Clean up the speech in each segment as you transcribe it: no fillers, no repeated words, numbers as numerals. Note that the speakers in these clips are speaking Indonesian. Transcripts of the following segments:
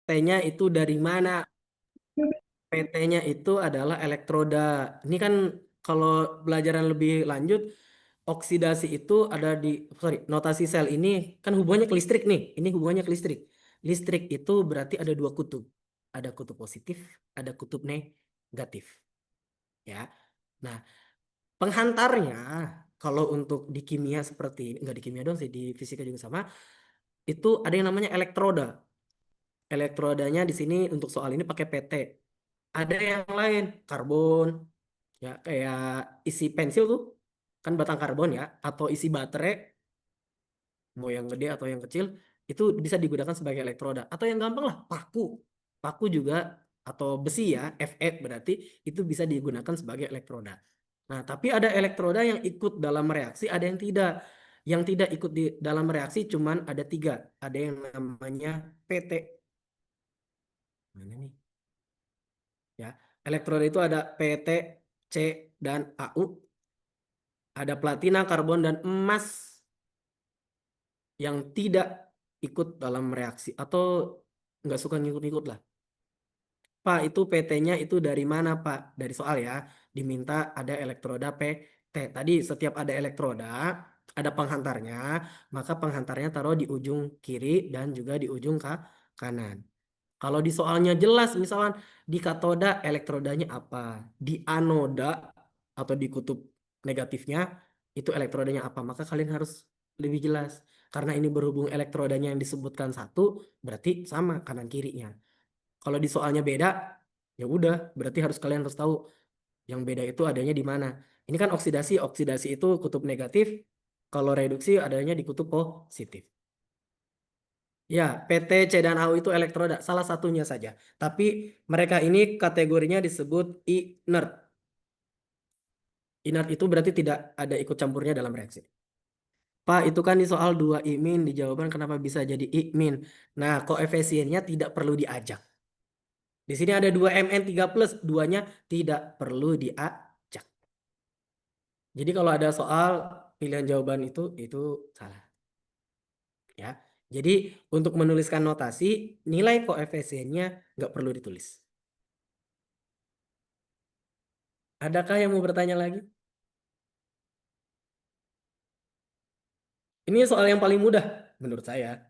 T-nya itu dari mana? PT-nya itu adalah elektroda. Ini kan kalau pelajaran lebih lanjut, oksidasi itu ada di, sorry, notasi sel ini kan hubungannya ke listrik nih. Ini hubungannya ke listrik. Listrik itu berarti ada dua kutub. Ada kutub positif, ada kutub negatif. Ya. Nah, penghantarnya kalau untuk di kimia seperti ini, enggak di kimia dong sih, di fisika juga sama, itu ada yang namanya elektroda. Elektrodanya di sini untuk soal ini pakai PT. Ada yang lain, karbon, ya kayak isi pensil tuh, kan batang karbon ya, atau isi baterai, mau yang gede atau yang kecil, itu bisa digunakan sebagai elektroda. Atau yang gampang lah, paku. Paku juga, atau besi ya, Fe berarti, itu bisa digunakan sebagai elektroda. Nah, tapi ada elektroda yang ikut dalam reaksi, ada yang tidak. Yang tidak ikut di dalam reaksi cuman ada tiga. Ada yang namanya PT. Mana nih? Ya, elektroda itu ada PT, C, dan AU. Ada platina, karbon, dan emas yang tidak ikut dalam reaksi atau nggak suka ngikut-ngikut lah. Pak, itu PT-nya itu dari mana, Pak? Dari soal ya, diminta ada elektroda PT. Tadi setiap ada elektroda, ada penghantarnya, maka penghantarnya taruh di ujung kiri dan juga di ujung kanan. Kalau di soalnya jelas, misalkan di katoda elektrodanya apa, di anoda atau di kutub negatifnya itu elektrodanya apa, maka kalian harus lebih jelas. Karena ini berhubung elektrodanya yang disebutkan satu, berarti sama kanan kirinya. Kalau di soalnya beda, ya udah, berarti kalian harus tahu yang beda itu adanya di mana. Ini kan oksidasi, oksidasi itu kutub negatif, kalau reduksi adanya di kutub positif. Ya, PT, C, dan AU itu elektroda, salah satunya saja. Tapi mereka ini kategorinya disebut inert. Inert itu berarti tidak ada ikut campurnya dalam reaksi. Pak, itu kan di soal 2 imin, di jawaban kenapa bisa jadi imin. Nah, koefisiennya tidak perlu diajak. Di sini ada 2 Mn 3 plus, duanya tidak perlu diajak. Jadi kalau ada soal pilihan jawaban itu salah. Ya. Jadi untuk menuliskan notasi, nilai koefisiennya nggak perlu ditulis. Adakah yang mau bertanya lagi? Ini soal yang paling mudah menurut saya.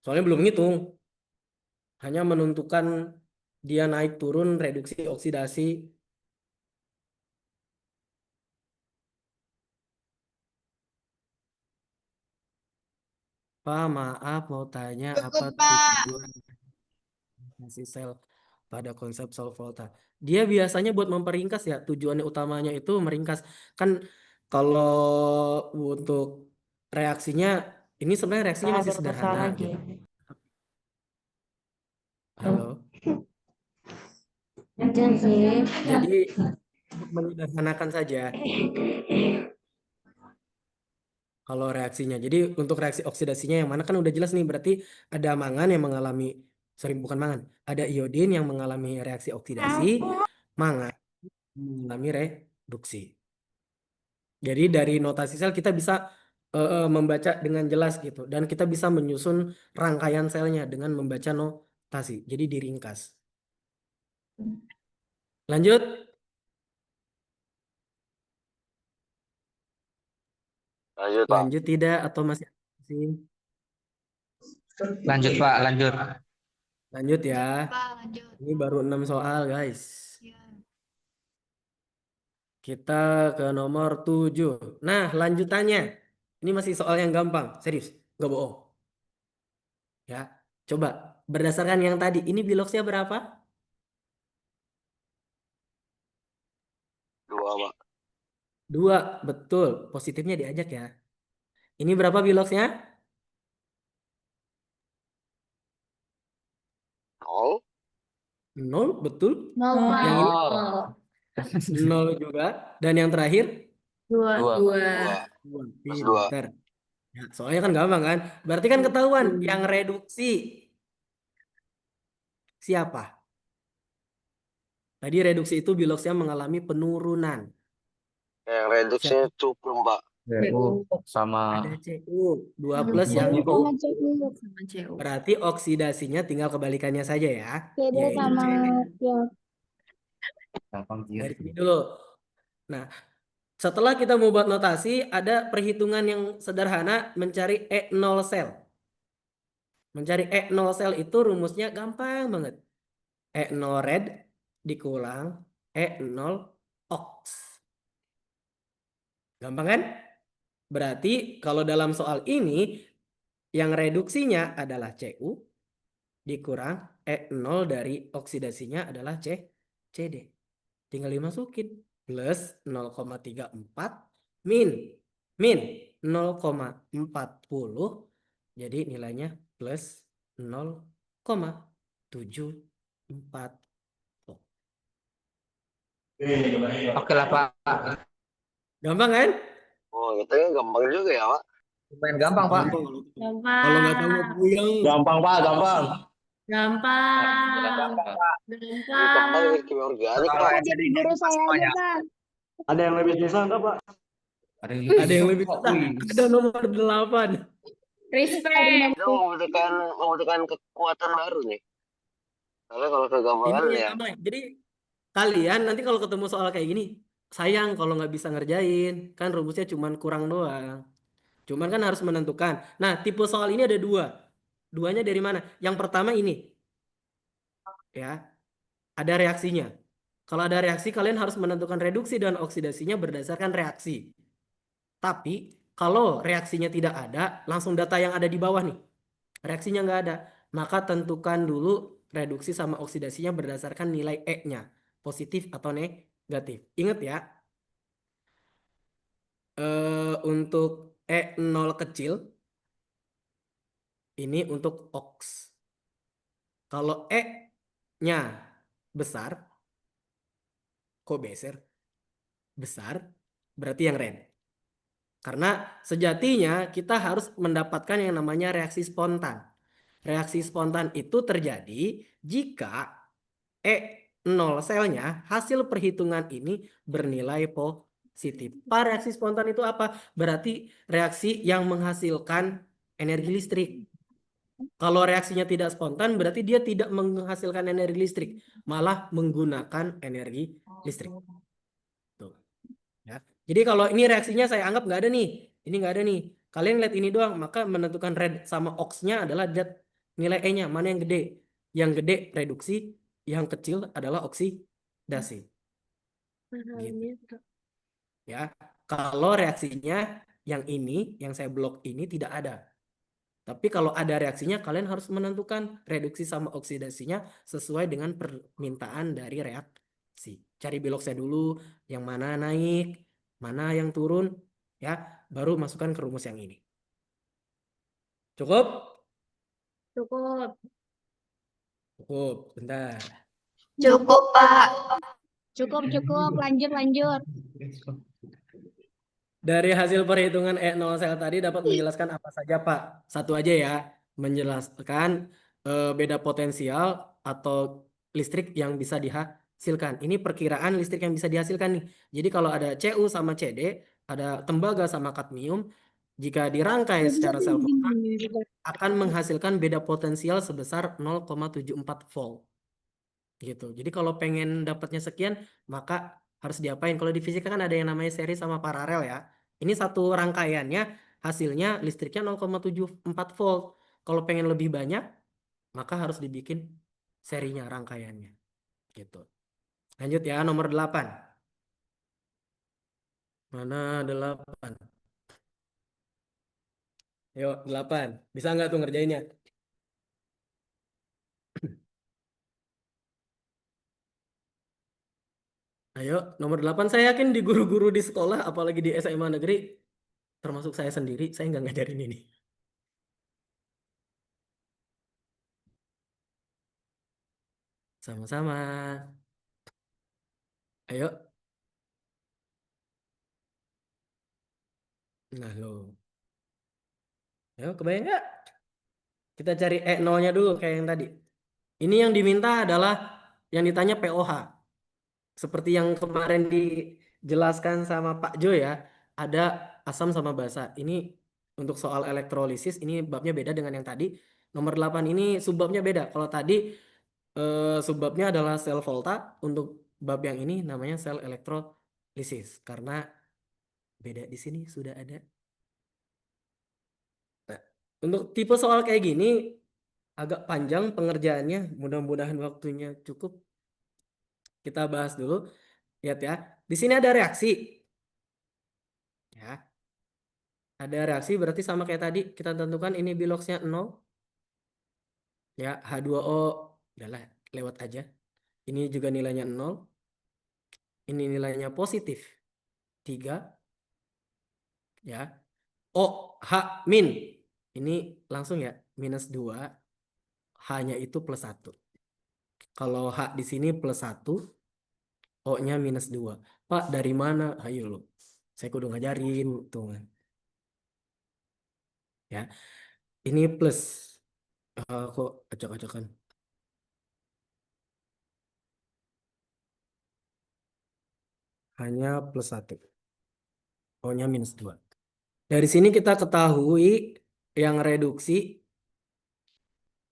Soalnya belum ngitung. Hanya menentukan dia naik turun, reduksi, oksidasi. Pak, maaf mau tanya apa Cukup, Pak. tujuan fungsi sel pada konsep solve volta. Dia biasanya buat memperingkas ya, tujuannya utamanya itu meringkas. Kan kalau untuk reaksinya, ini sebenarnya reaksinya masih sederhana gitu. Halo. Jadi untuk menyederhanakan saja kalau reaksinya. Jadi untuk reaksi oksidasinya yang mana kan udah jelas nih, berarti ada mangan yang mengalami, sorry bukan mangan, ada iodin yang mengalami reaksi oksidasi, mangan mengalami reduksi. Jadi dari notasi sel kita bisa membaca dengan jelas gitu, dan kita bisa menyusun rangkaian selnya dengan membaca notasi. Jadi diringkas. Lanjut. Lanjut, Pak. Lanjut tidak atau masih? Lanjut, Pak, lanjut. Lanjut ya. Pak, lanjut. Ini baru 6 soal, guys. Ya. Kita ke nomor 7. Nah, lanjutannya. Ini masih soal yang gampang, serius, nggak bohong. Ya, coba berdasarkan yang tadi, ini biloxnya berapa? 2, Pak. 2, betul. Positifnya diajak ya. Ini berapa biloxnya? 0. 0, betul. Nol, Yang ini Oh, 0 juga. Dan yang terakhir? 2. 2, Pak. 2. 2. Plus 2. Pinter. Ya, soalnya kan gampang kan? Berarti kan ketahuan yang reduksi siapa? Tadi reduksi itu biloxnya mengalami penurunan. Yang reduksinya Siapa? cuprum, Pak. CU sama Ada CU. 2 plus yang CU itu sama CU. Sama CU. berarti oksidasinya tinggal kebalikannya saja ya. CD Yaitu sama ya. gampang dari sini dulu. Nah, setelah kita mau buat notasi, ada perhitungan yang sederhana mencari E0 sel. Mencari E0 sel itu rumusnya gampang banget. E0 red dikulang E0 ox. Gampang kan? Berarti kalau dalam soal ini yang reduksinya adalah Cu dikurang E0 dari oksidasinya adalah CD. Tinggal dimasukin plus 0,34 min 0,40, jadi nilainya plus 0,74. Oke lah Pak. Gampang kan? Oh, katanya gampang juga ya, Pak. Lumayan gampang Pak. Gampang kalau nggak tahu Gampang. puyeng. Gampang Pak, gampang. Gampang. Ini gampang dari kimia organik, Kalau Pak. yang Jadi guru saya aja, Pak. Ada yang lebih susah enggak Pak? Ada yang lebih susah. Ada nomor 8. Respect. Itu membutuhkan kekuatan baru nih. Soalnya kalau kegampangan Ini ya, yang gampang. Jadi kalian nanti kalau ketemu soal kayak gini, sayang kalau nggak bisa ngerjain. Kan rumusnya cuman kurang doang. Cuman kan harus menentukan. Nah, tipe soal ini ada 2. Duanya dari mana? Yang pertama ini. Ya, ada reaksinya. Kalau ada reaksi, kalian harus menentukan reduksi dan oksidasinya berdasarkan reaksi. Tapi, kalau reaksinya tidak ada, langsung data yang ada di bawah nih. Reaksinya nggak ada. Maka tentukan dulu reduksi sama oksidasinya berdasarkan nilai E-nya. Positif atau negatif. Ingat ya, untuk E0 kecil, ini untuk oks. Kalau E-nya besar, kok besar, berarti yang red. Karena sejatinya kita harus mendapatkan yang namanya reaksi spontan. Reaksi spontan itu terjadi jika E0 selnya hasil perhitungan ini bernilai positif. Reaksi spontan itu apa? Berarti reaksi yang menghasilkan energi listrik. Kalau reaksinya tidak spontan berarti dia tidak menghasilkan energi listrik, malah menggunakan energi listrik. Tuh. Ya. Jadi kalau ini reaksinya saya anggap nggak ada nih, ini nggak ada nih. Kalian lihat ini doang, maka menentukan red sama ox-nya adalah lihat nilai E-nya mana yang gede. Yang gede reduksi, yang kecil adalah oksidasi. Gitu. Ya, kalau reaksinya yang ini, yang saya blok ini tidak ada. Tapi kalau ada reaksinya, kalian harus menentukan reduksi sama oksidasinya sesuai dengan permintaan dari reaksi. Cari biloxnya dulu, yang mana naik, mana yang turun, ya, baru masukkan ke rumus yang ini. Cukup? Cukup. Cukup, bentar. Cukup, Pak. Cukup. Lanjut. Dari hasil perhitungan E0 sel tadi dapat menjelaskan apa saja, Pak? Satu aja ya, menjelaskan beda potensial atau listrik yang bisa dihasilkan. Ini perkiraan listrik yang bisa dihasilkan nih. Jadi kalau ada Cu sama Cd, ada tembaga sama kadmium, jika dirangkai secara sel kontak akan menghasilkan beda potensial sebesar 0,74 volt. Gitu. Jadi kalau pengen dapatnya sekian, maka harus diapain? Kalau di fisika kan ada yang namanya seri sama paralel ya. Ini satu rangkaiannya hasilnya listriknya 0,74 volt. Kalau pengen lebih banyak, maka harus dibikin serinya, rangkaiannya. Gitu. Lanjut ya, nomor 8. Mana 8? Yuk, 8. Bisa nggak tuh ngerjainnya? Ayo, nomor 8 saya yakin di guru-guru di sekolah, apalagi di SMA negeri, termasuk saya sendiri, saya nggak ngajarin ini. Sama-sama. Ayo. Nah, lo. Ayo, kebayang nggak? Kita cari E0-nya dulu kayak yang tadi. Ini yang diminta adalah yang ditanya pOH. Seperti yang kemarin dijelaskan sama Pak Jo ya, ada asam sama basa. Ini untuk soal elektrolisis ini babnya beda dengan yang tadi. Nomor 8 ini subbabnya beda. Kalau tadi subbabnya adalah sel volta, untuk bab yang ini namanya sel elektrolisis karena beda di sini sudah ada. Nah, untuk tipe soal kayak gini agak panjang pengerjaannya, mudah-mudahan waktunya cukup. Kita bahas dulu. Lihat ya. Di sini ada reaksi. Ya. Ada reaksi berarti sama kayak tadi kita tentukan ini biloxnya 0. Ya, H2O udahlah lewat aja. Ini juga nilainya 0. Ini nilainya positif 3. Ya. OH min. Ini langsung ya minus 2. H-nya itu plus 1. Kalau H di sini plus 1, O-nya minus 2. Pak, dari mana? Ayo lo. Saya kudu ngajarin tuh. Ya. Ini plus. Kok acak-acakan. Hanya plus 1. O-nya minus 2. Dari sini kita ketahui yang reduksi,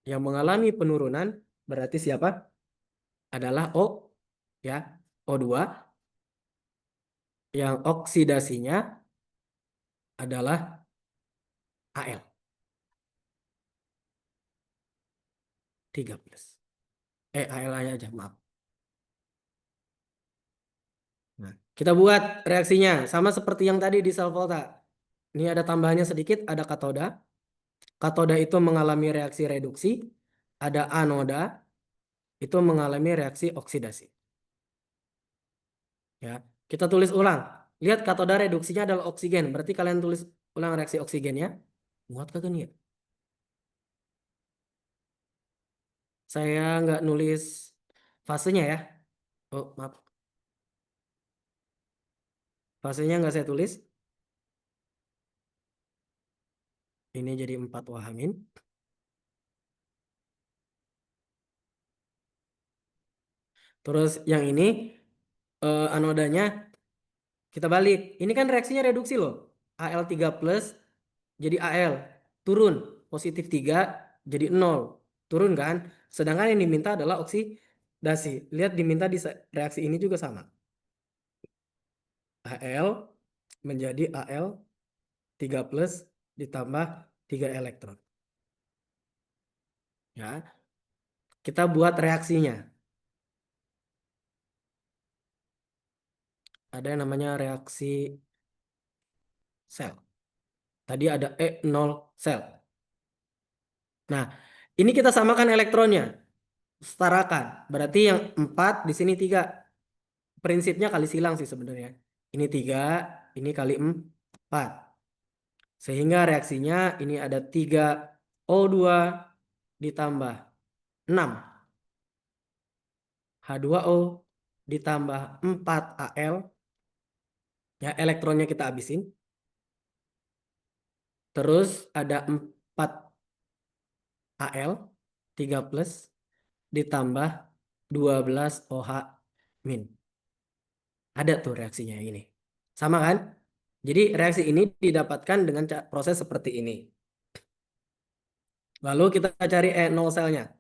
yang mengalami penurunan, berarti siapa? Adalah O, ya, O2. Yang oksidasinya adalah Al. 3 plus. Al aja, maaf. Nah, kita buat reaksinya. Sama seperti yang tadi di sel volta. Ini ada tambahannya sedikit, ada katoda. Katoda itu mengalami reaksi reduksi. Ada anoda, itu mengalami reaksi oksidasi. Ya, kita tulis ulang. Lihat katoda reduksinya adalah oksigen. Berarti kalian tulis ulang reaksi oksigennya. Muat kagak nih ya? Saya nggak nulis fasenya ya. Oh, maaf. Fasenya nggak saya tulis. Ini jadi 4 wahamin. Terus yang ini anodanya kita balik. Ini kan reaksinya reduksi loh. Al3 plus jadi Al. Turun. Positif 3 jadi 0. Turun kan? Sedangkan yang diminta adalah oksidasi. Lihat diminta di reaksi ini juga sama. Al menjadi Al3 plus ditambah 3 elektron. Ya. Kita buat reaksinya. Ada yang namanya reaksi sel. Tadi ada E0 sel. Nah, ini kita samakan elektronnya. Setarakan. Berarti yang 4 di sini 3. Prinsipnya kali silang sih sebenarnya. Ini 3, ini kali 4. Sehingga reaksinya ini ada 3O2 ditambah 6. H2O ditambah 4Al. Ya, elektronnya kita habisin. Terus ada 4Al 3 plus ditambah 12OH min. Ada tuh reaksinya yang ini. Sama kan? Jadi reaksi ini didapatkan dengan proses seperti ini. Lalu kita cari E0 selnya.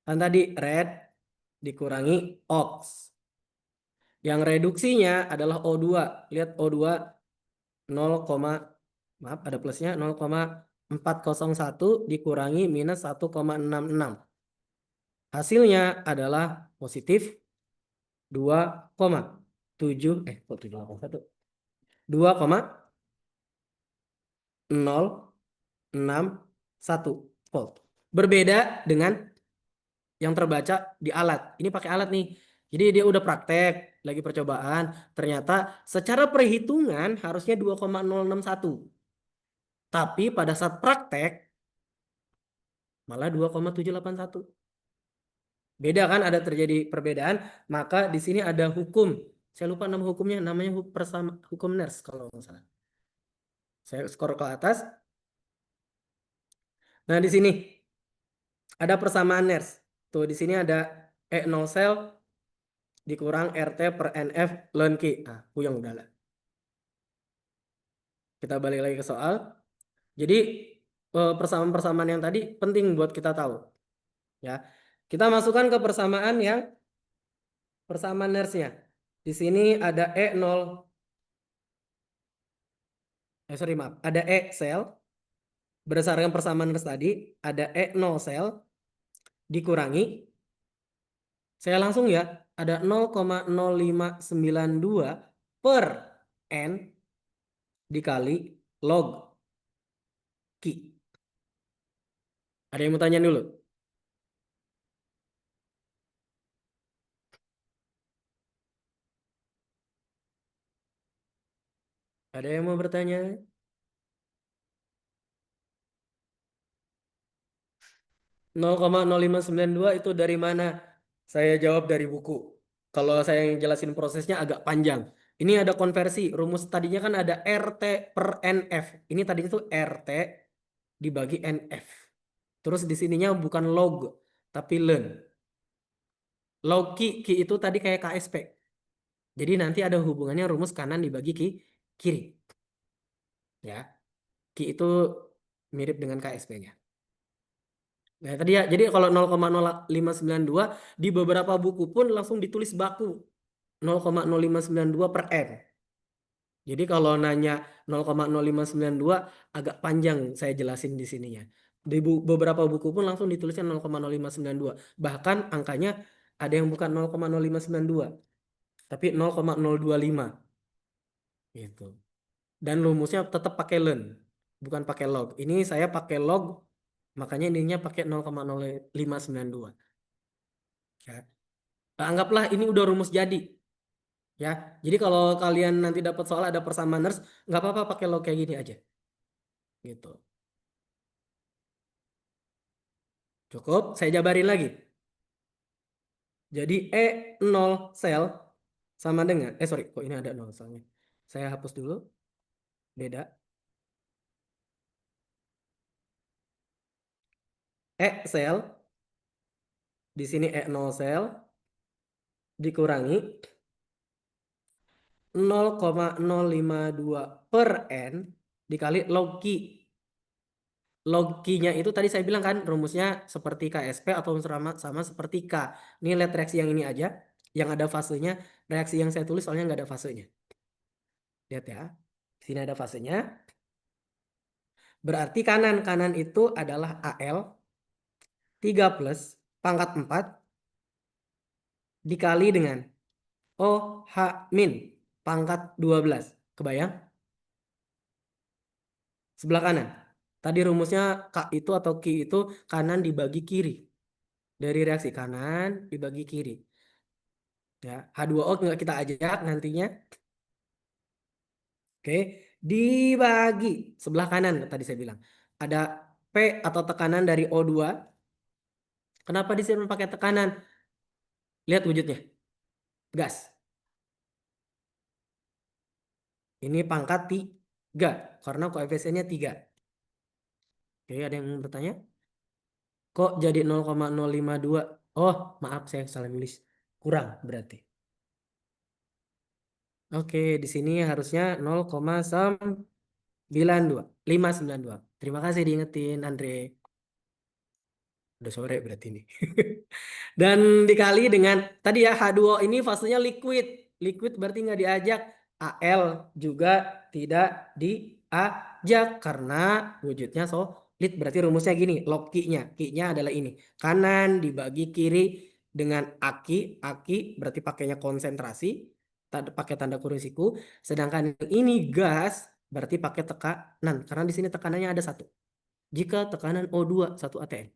Kan tadi red dikurangi ox. Yang reduksinya adalah O2. Lihat O2 0, maaf ada plusnya 0,401 dikurangi minus 1,66. Hasilnya adalah positif 2,7 kok 7,1 2,061 volt. Berbeda dengan yang terbaca di alat. Ini pakai alat nih. Jadi dia udah praktek, lagi percobaan. Ternyata secara perhitungan harusnya 2,061. Tapi pada saat praktek malah 2,781. Beda kan, ada terjadi perbedaan. Maka di sini ada hukum. Saya lupa nama hukumnya, namanya hukum Nernst kalau nggak salah. Saya skor ke atas. Nah, di sini ada persamaan Nernst. Tuh di sini ada E0 sel dikurang RT per NF ln Q. Nah, puyeng udah lah. Kita balik lagi ke soal. Jadi persamaan-persamaan yang tadi penting buat kita tahu. Ya, kita masukkan ke persamaan yang persamaan NERS-nya. Di sini ada E0, sorry maaf, ada E sel. Berdasarkan persamaan NERS tadi, ada E0 sel dikurangi. Saya langsung ya, ada 0,0592 per N dikali log Q. Ada yang mau tanya dulu? Ada yang mau bertanya? 0,0592 itu dari mana? Saya jawab dari buku. Kalau saya yang jelasin prosesnya agak panjang. Ini ada konversi. Rumus tadinya kan ada RT per NF. Ini tadinya tuh RT dibagi NF. Terus di sininya bukan log, tapi ln. Log Q itu tadi kayak KSP. Jadi nanti ada hubungannya rumus kanan dibagi kiri. Ya. Q itu mirip dengan KSP-nya. Nah, tadi ya, jadi kalau 0,0592 di beberapa buku pun langsung ditulis baku 0,0592 per N. Jadi kalau nanya 0,0592 agak panjang saya jelasin di sininya. Di beberapa buku pun langsung ditulisnya 0,0592. Bahkan angkanya ada yang bukan 0,0592, tapi 0,025 gitu. Dan rumusnya tetap pakai ln, bukan pakai log. Ini saya pakai log, makanya ininya pakai 0,0592. Ya. Nah, anggaplah ini udah rumus jadi. Ya, jadi kalau kalian nanti dapat soal ada persamaan NERS, nggak apa-apa pakai log kayak gini aja. Gitu. Cukup, saya jabarin lagi. Jadi E0 sel sama dengan, sorry, kok ini ada 0 selnya. Saya hapus dulu. Beda. E sel, di sini E0 sel, dikurangi 0,052 per N dikali log Q. Log Q-nya itu tadi saya bilang kan rumusnya seperti KSP atau sama seperti K. Ini lihat reaksi yang ini aja. Yang ada fasenya. Reaksi yang saya tulis soalnya nggak ada fasenya. Lihat ya. Di sini ada fasenya. Berarti kanan. Kanan itu adalah AL 3 plus pangkat 4 dikali dengan OH min pangkat 12. Kebayang? Sebelah kanan. Tadi rumusnya K itu atau Q itu kanan dibagi kiri. Dari reaksi kanan dibagi kiri. Ya, H2O nggak kita ajak nantinya. Oke, dibagi sebelah kanan tadi saya bilang. Ada P atau tekanan dari O2. Kenapa di sini pakai tekanan? Lihat wujudnya. Gas. Ini pangkat 3 karena koefisiennya 3. Oke, ada yang mau bertanya? Kok jadi 0,052? Oh, maaf saya salah nulis. Kurang berarti. Oke, di sini harusnya 0,592. Terima kasih diingetin Andre. Udah sore berarti ini. Dan dikali dengan tadi ya H2O ini fasenya liquid. Liquid berarti nggak diajak. Al juga tidak diajak karena wujudnya solid. Berarti rumusnya gini, log Q-nya. Q-nya adalah ini. Kanan dibagi kiri dengan aki. Aki berarti pakainya konsentrasi. Pakai tanda kurung siku. Sedangkan ini gas berarti pakai tekanan. Karena di sini tekanannya ada 1. Jika tekanan O2 1 atm.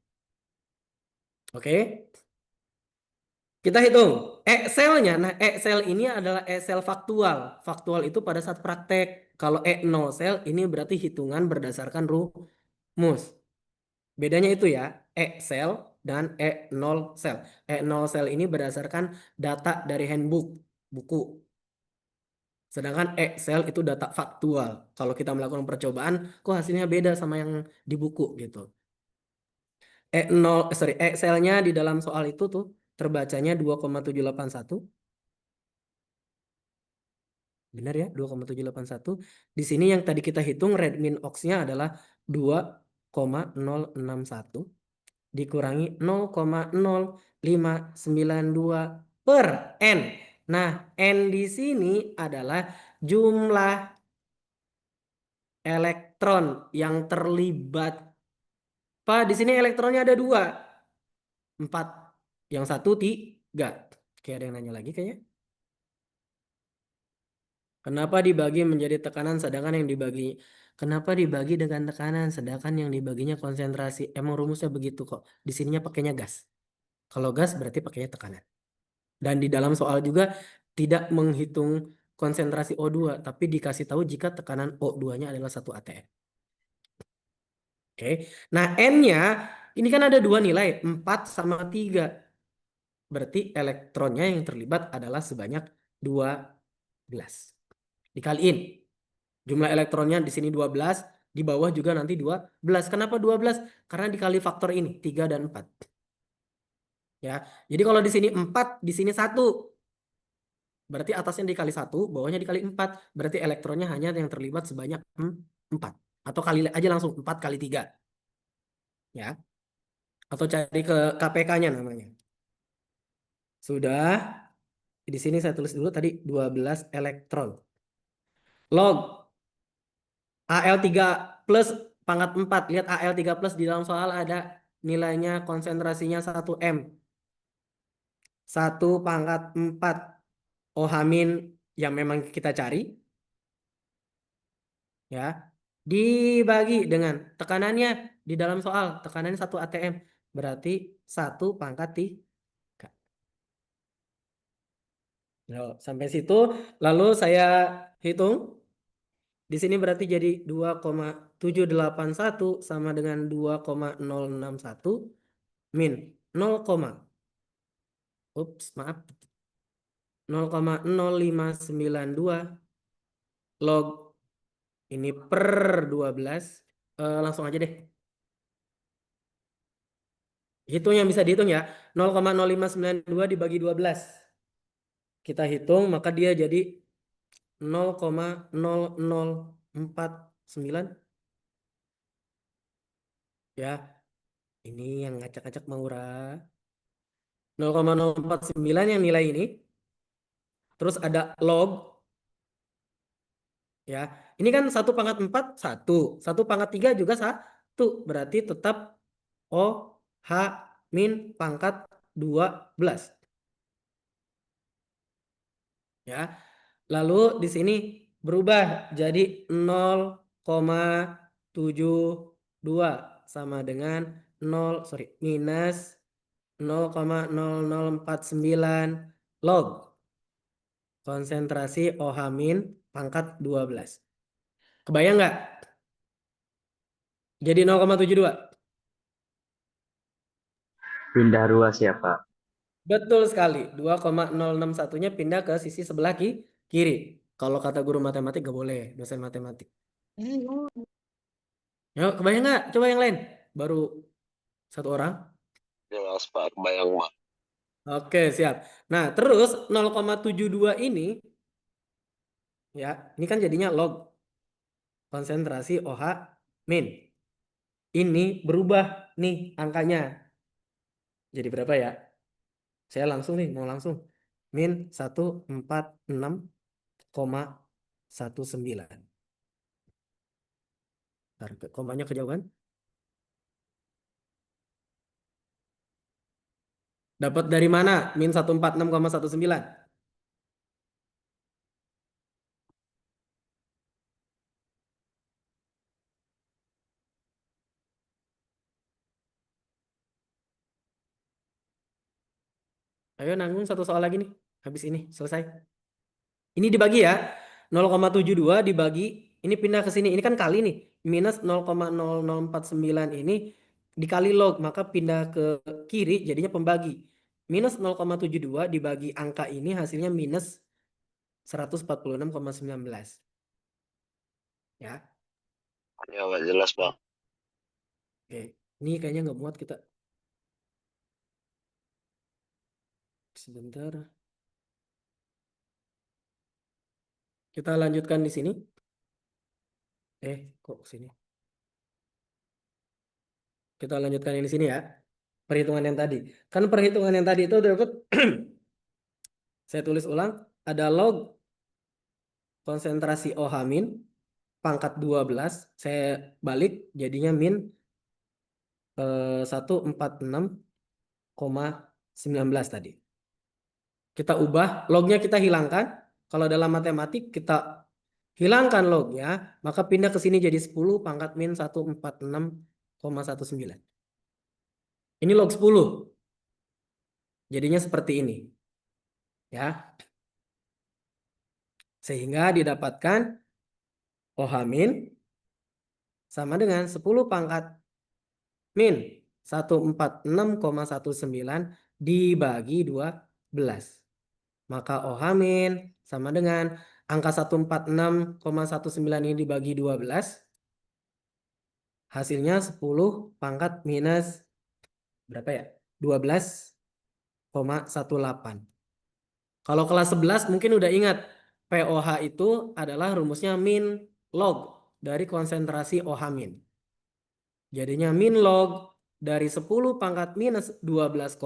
Oke. Kita hitung. E-selnya. Nah, E-sel ini adalah E-sel faktual. Faktual itu pada saat praktek. Kalau E0 sel ini berarti hitungan berdasarkan rumus. Bedanya itu ya. E-sel dan E0 sel. E0 sel ini berdasarkan data dari handbook. Buku. Sedangkan E-sel itu data faktual. Kalau kita melakukan percobaan, kok hasilnya beda sama yang di buku gitu. E-selnya di dalam soal itu tuh terbacanya 2,781. Benar ya, 2,781. Di sini yang tadi kita hitung Redmin Ox-nya adalah 2,061 dikurangi 0,0592 per N. Nah, N di sini adalah jumlah elektron yang terlibat. Pak, di sini elektronnya ada 2. 4. Yang satu 3. Kayak ada yang nanya lagi kayaknya. Kenapa dibagi menjadi tekanan sedangkan yang dibagi? Kenapa dibagi dengan tekanan sedangkan yang dibaginya konsentrasi? Emang rumusnya begitu kok. Di sininya pakainya gas. Kalau gas berarti pakainya tekanan. Dan di dalam soal juga tidak menghitung konsentrasi O2, tapi dikasih tahu jika tekanan O2-nya adalah 1 atm. Oke. Nah, N-nya ini kan ada 2 nilai, 4 sama 3. Berarti elektronnya yang terlibat adalah sebanyak 12. Dikaliin. Jumlah elektronnya di sini 12, di bawah juga nanti 12. Kenapa 12? Karena dikali faktor ini, 3 dan 4. Ya. Jadi kalau di sini 4, di sini 1. Berarti atasnya dikali 1, bawahnya dikali 4. Berarti elektronnya hanya yang terlibat sebanyak 4. Atau kali aja langsung 4 kali 3. Ya. Atau cari ke KPK-nya namanya. Sudah. Di sini saya tulis dulu tadi 12 elektron. Log Al3 plus pangkat 4. Lihat Al3 plus di dalam soal ada nilainya konsentrasinya 1M. 1 pangkat 4 OH min yang memang kita cari. Ya. Dibagi dengan tekanannya di dalam soal. Tekanannya 1 atm. Berarti 1 pangkat 3. Sampai situ. Lalu saya hitung. Di sini berarti jadi 2,781 sama dengan 2,061 min 0,0592 log ini per 12. Langsung aja deh. Hitung yang bisa dihitung ya. 0,0592 dibagi 12. Kita hitung maka dia jadi 0,0049. Ya. Ini yang ngacak-ngacak Maura. 0,049 yang nilai ini. Terus ada log. Ya. Ini kan 1 pangkat 4, 1. 1 pangkat 3 juga 1. Berarti tetap OH min pangkat 12. Ya. Lalu di sini berubah jadi 0,72 sama dengan minus 0,0049 log konsentrasi OH min pangkat 12. Kebayang nggak? Jadi 0,72. Pindah ruas ya, Pak. Betul sekali. 2,061-nya pindah ke sisi sebelah kiri. Kalau kata guru matematik nggak boleh, dosen matematik. Yuk, kebayang nggak? Coba yang lain. Baru 1 orang. Jelas Pak, kebayang Pak. Oke, siap. Nah, terus 0,72 ini, ya, ini kan jadinya log konsentrasi OH min. Ini berubah nih angkanya. Jadi berapa ya? Saya langsung nih, mau langsung. Min 146,19. Ntar, komanya kejauhan. Dapat dari mana? Min 146,19. Ayo nanggung 1 soal lagi nih. Habis ini selesai. Ini dibagi ya. 0,72 dibagi. Ini pindah ke sini. Ini kan kali nih. Minus 0,0049 ini dikali log. Maka pindah ke kiri jadinya pembagi. Minus 0,72 dibagi angka ini hasilnya minus 146,19. Ya. Ya Pak, jelas Pak. Oke. Ini kayaknya nggak muat kita. Sebentar. Kita lanjutkan di sini. Kok sini? Kita lanjutkan yang di sini ya. Perhitungan yang tadi. Kan perhitungan yang tadi itu dapat saya tulis ulang, ada log konsentrasi OH min pangkat 12, saya balik jadinya min 146,19 tadi. Kita ubah, lognya kita hilangkan. Kalau dalam matematik kita hilangkan lognya, maka pindah ke sini jadi 10 pangkat min 146,19. Ini log 10. Jadinya seperti ini. Ya. Sehingga didapatkan OH min sama dengan 10 pangkat min 146,19 dibagi 12. Maka OH min sama dengan angka 146,19 ini dibagi 12. Hasilnya 10 pangkat minus berapa ya? 12,18. Kalau kelas 11 mungkin udah ingat. POH itu adalah rumusnya min log dari konsentrasi OH min. Jadinya min log dari 10 pangkat minus 12,18.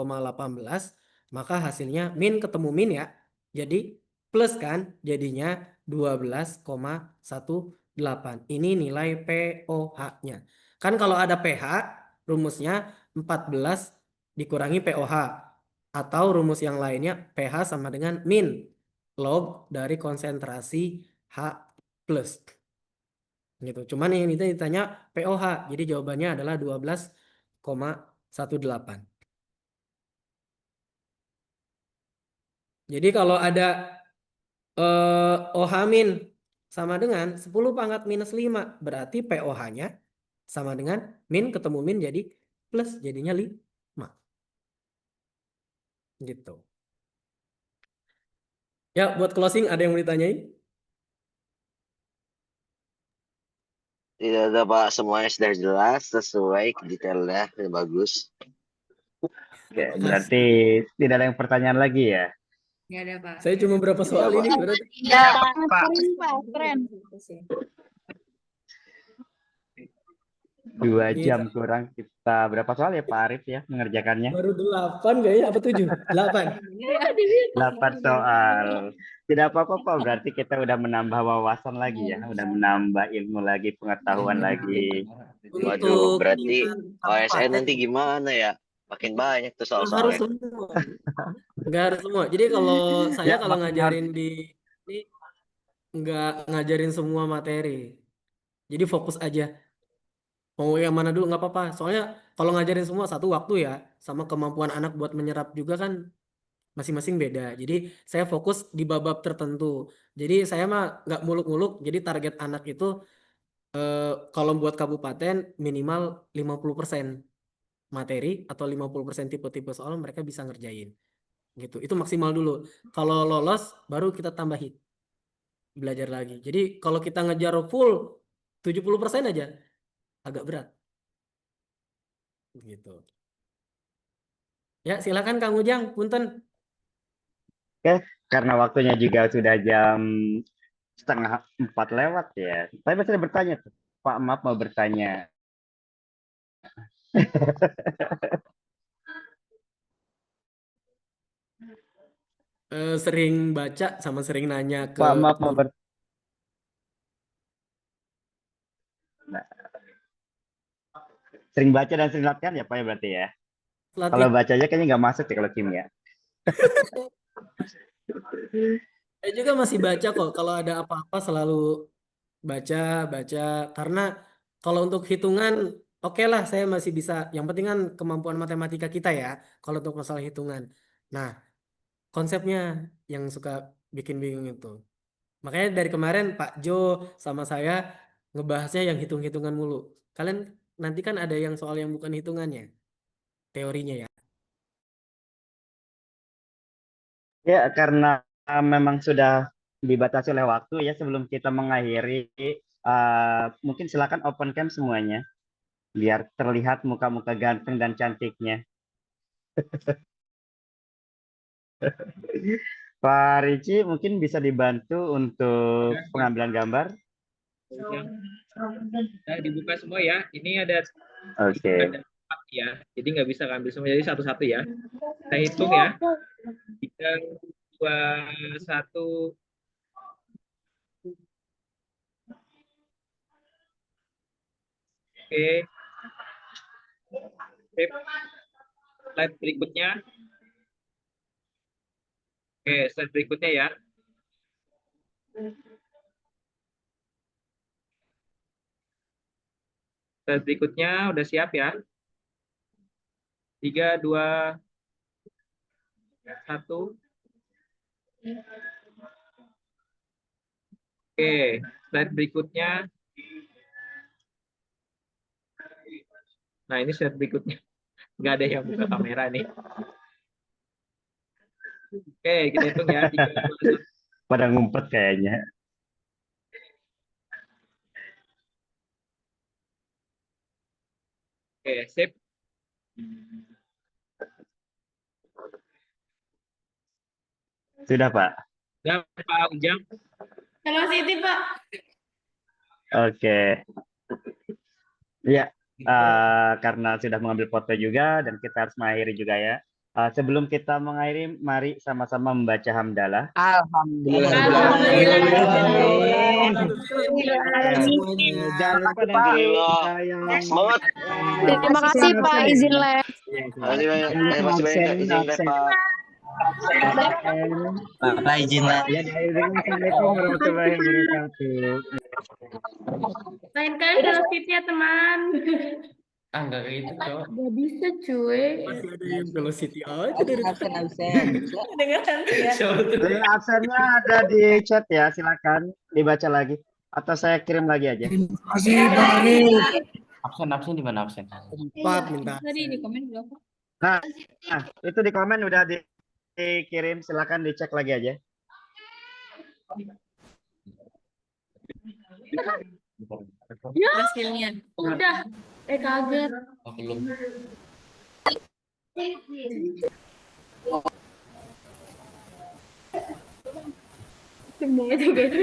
Maka hasilnya min ketemu min ya. Jadi plus kan jadinya 12,18. Ini nilai POH-nya. Kan kalau ada pH rumusnya 14 dikurangi POH. Atau rumus yang lainnya pH sama dengan min log dari konsentrasi H plus. Gitu. Cuman yang itu ditanya POH. Jadi jawabannya adalah 12,18. Jadi kalau ada OH min sama dengan 10 pangkat minus 5. Berarti POH-nya sama dengan min ketemu min jadi plus. Jadinya 5. Gitu. Ya, buat closing ada yang mau ditanyain? Tidak ada Pak, semuanya sudah jelas, sesuai, detailnya, bagus. Oke, berarti tidak ada yang pertanyaan lagi ya? Nggak ada, Pak. Saya cuma berapa soal Pak. ini berarti? Iya, keren, Pak. Keren. 2 Iya. jam kurang kita berapa soal ya Pak Arif ya mengerjakannya? Baru 8 kayaknya apa 7? 8. 8 soal. Tidak apa-apa Pak, berarti kita udah menambah wawasan lagi ya, udah menambah ilmu lagi, pengetahuan lagi. Waduh, berarti tingkat OSN kabupaten nanti gimana ya? Makin banyak tuh nggak harus soal-soalnya. semua. Nggak harus semua. Jadi kalau saya Ya, kalau makin ngajarin di ini nggak ngajarin semua materi. Jadi fokus aja. Mau yang mana dulu nggak apa-apa. Soalnya kalau ngajarin semua satu waktu ya, sama kemampuan anak buat menyerap juga kan masing-masing beda. Jadi saya fokus di bab tertentu. Jadi saya mah nggak muluk-muluk. Jadi target anak itu kalau buat kabupaten minimal 50% materi atau 50% tipe-tipe soal mereka bisa ngerjain. Gitu. Itu maksimal dulu. Kalau lolos baru kita tambahin belajar lagi. Jadi kalau kita ngejar full 70% aja agak berat. Gitu. Ya, silakan Kang Ujang, punten. Oke, karena waktunya juga sudah jam 3:30 lewat ya. Saya masih ada bertanya tuh. Pak, maaf mau bertanya. Sering baca sama sering nanya ke Pak, maaf mau guru. sering baca dan sering latihan ya Pak ya berarti ya. Kalau Latihan. bacanya kayaknya nggak masuk ya kalau kimia. Saya juga masih baca kok. Kalau ada apa-apa selalu baca, baca. Karena kalau untuk hitungan, oke lah saya masih bisa. Yang penting kan kemampuan matematika kita ya. Kalau untuk masalah hitungan. Nah, konsepnya yang suka bikin bingung itu. Makanya dari kemarin Pak Jo sama saya ngebahasnya yang hitung-hitungan mulu. Kalian nanti kan ada yang soal yang bukan hitungannya, teorinya ya. Ya, karena memang sudah dibatasi oleh waktu ya sebelum kita mengakhiri, mungkin silakan open cam semuanya biar terlihat muka-muka ganteng dan cantiknya. Pak Ricci mungkin bisa dibantu untuk pengambilan gambar. Nah, dibuka semua ya. Ini ada Oke. 4 ya. Jadi nggak bisa ngambil semua. Jadi satu-satu ya. Kita hitung ya. 3, 2, 1. Oke. Sip. Slide berikutnya. Oke, slide berikutnya ya. Slide berikutnya udah siap ya. 3, 2, 1. Oke, slide berikutnya. Nah, ini slide berikutnya. Nggak ada yang buka kamera nih. Oke, kita hitung ya. 3, 2, 1. Pada ngumpet kayaknya. Oke, sip. Sudah, Pak. Udah, Pak Ujang. Velocity, Pak. Oke. Ya, karena sudah mengambil foto juga dan kita harus mengakhiri juga ya. Sebelum kita mengakhiri, mari sama-sama membaca hamdalah. Jangan lupa dan Alhamdulillah. Semangat. Terima kasih Pak izin live. Makasih banyak. Terima kasih banyak izin deh, Pak. Bapak izin lah. Ya, Assalamualaikum warahmatullahi wabarakatuh. Lain kali velocity ya teman. Enggak kayak gitu, Cok. Gak bisa cuy. Masih ada yang velocity aja dari Dengeran ya. Link absennya ada di chat ya, silakan dibaca lagi. Atau saya kirim lagi aja. Absen di mana absen? 4 minta. Tadi di komen berapa? Nah, itu di komen udah dikirim, silakan dicek lagi aja. Ya, hasilnya. Udah. Kaget. Oh, belum. Semuanya juga itu.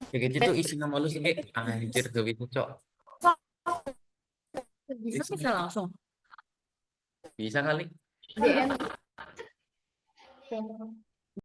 Kayak gitu tuh isi nama lu sih. Anjir, gak bisa, Cok. Bisa langsung. Bisa kali. DM.